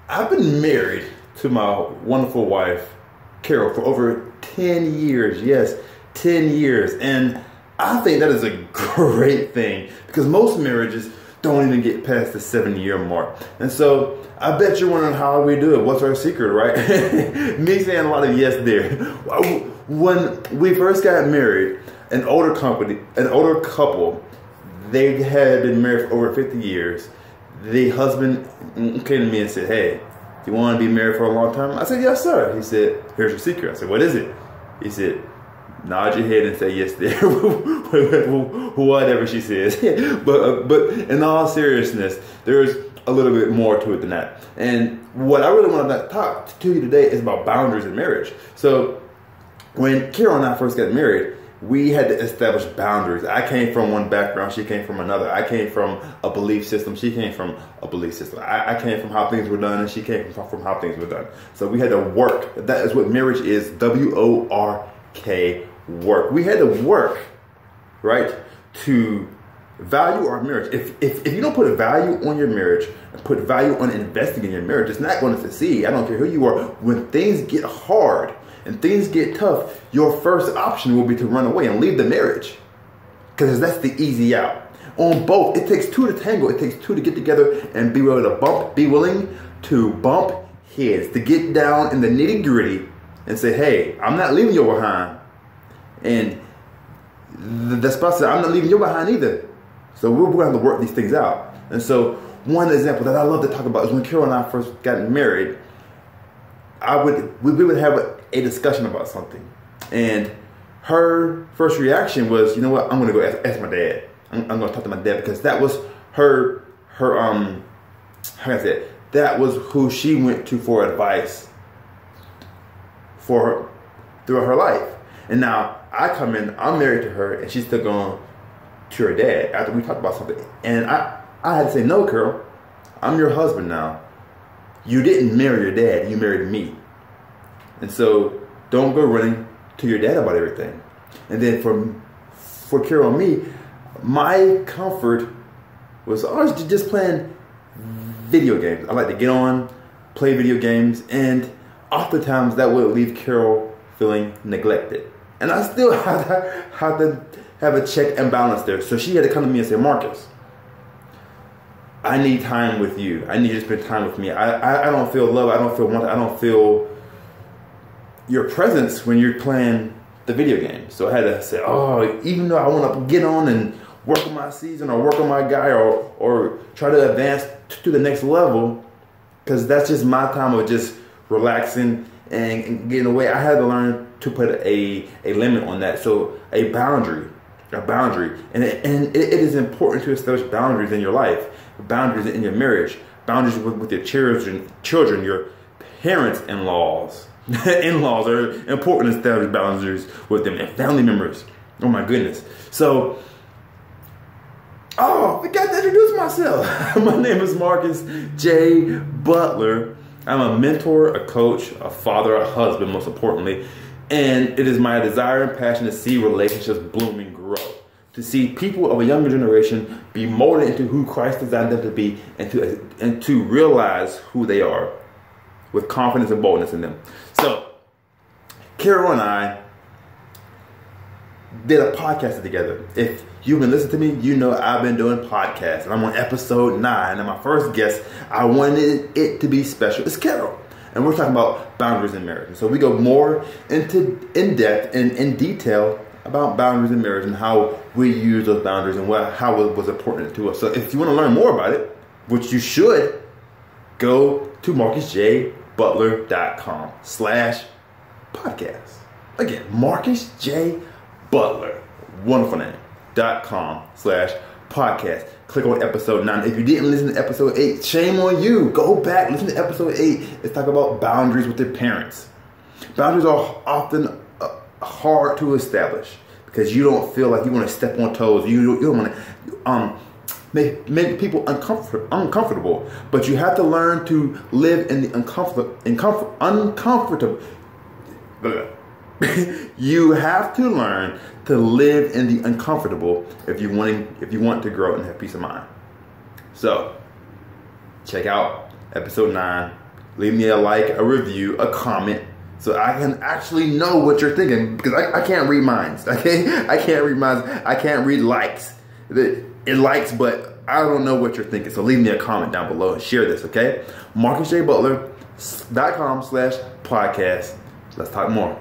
I've been married to my wonderful wife, Carol, for over 10 years. Yes, 10 years. And I think that is a great thing because most marriages don't even get past the 7-year mark. And so I bet you're wondering how we do it. What's our secret, right? Me saying a lot of yes there. When we first got married, an older couple, they had been married for over 50 years. The husband came to me and said, "Hey, do you want to be married for a long time?" I said, "Yes, sir." He said, "Here's your secret." I said, "What is it?" He said, "Nod your head and say yes there." Whatever she says. But in all seriousness, there's a little bit more to it than that. And what I really want to talk to you today is about boundaries in marriage. So when Carol and I first got married, we had to establish boundaries. I came from one background, she came from another. I came from a belief system, she came from a belief system. I came from how things were done, and she came from how things were done. So we had to work. That is what marriage is, W-O-R-K, work. We had to work, right, to value our marriage. If you don't put a value on your marriage and put value on investing in your marriage, it's not going to succeed. I don't care who you are. When things get hard, and things get tough, your first option will be to run away and leave the marriage. Because that's the easy out. On both, it takes two to tango. It takes two to get together and be willing to bump heads, to get down in the nitty gritty and say, "Hey, I'm not leaving you behind." And the spouse said, "I'm not leaving you behind either." So we're going to have to work these things out. And so one example that I love to talk about is when Carol and I first got married, we would have a discussion about something, and her first reaction was, "You know what? I'm going to go ask my dad. I'm going to talk to my dad," because that was her how can I say it? That was who she went to for advice throughout her life. And now I come in, I'm married to her, and she's still going to her dad after we talked about something. And I had to say, "No, Carol, I'm your husband now. You didn't marry your dad, you married me. And so don't go running to your dad about everything." And then for Carol and me, my comfort was always just playing video games. I like to get on, play video games, and oftentimes that would leave Carol feeling neglected. And I still had to have a check and balance there. So she had to come to me and say, "Marcus, I need time with you. I need you to spend time with me. I don't feel love. I don't feel wanted. I don't feel your presence when you're playing the video game." So I had to say, "Oh, even though I want to get on and work on my season or work on my guy or try to advance to the next level, because that's just my time of just relaxing and getting away," I had to learn to put a limit on that. So a boundary. And it is important to establish boundaries in your life, boundaries in your marriage, boundaries with your children, your parents-in-laws. In-laws are important to establish boundaries with them, and family members. Oh my goodness. So, I forgot to introduce myself. My name is Marcus J. Butler. I'm a mentor, a coach, a father, a husband, most importantly. And it is my desire and passion to see relationships bloom and grow. To see people of a younger generation be molded into who Christ designed them to be, and to realize who they are with confidence and boldness in them. So, Carol and I did a podcast together. If you've been listening to me, you know I've been doing podcasts. And I'm on episode 9. And my first guest, I wanted it to be special. It's Carol. And we're talking about boundaries in marriage. And so we go more in depth and in detail about boundaries in marriage and how we use those boundaries and how it was important to us. So if you want to learn more about it, which you should, go to marcusjbutler.com/podcast. Again, Marcus J. Butler, wonderful name, .com/podcast. Click on episode 9. If you didn't listen to episode 8, shame on you. Go back, listen to episode 8. Let's talk about boundaries with your parents. Boundaries are often hard to establish because you don't feel like you want to step on toes. You don't want to make people uncomfortable. But you have to learn to live in the uncomfortable. You have to learn to live in the uncomfortable if you want to grow and have peace of mind. So check out episode 9, leave me a like, a review, a comment, so I can actually know what you're thinking, because I can't read minds, okay? I can't read minds. I can't read likes. It likes, but I don't know what you're thinking. So leave me a comment down below and share this, okay? MarcusJButler.com/podcast. Let's talk more.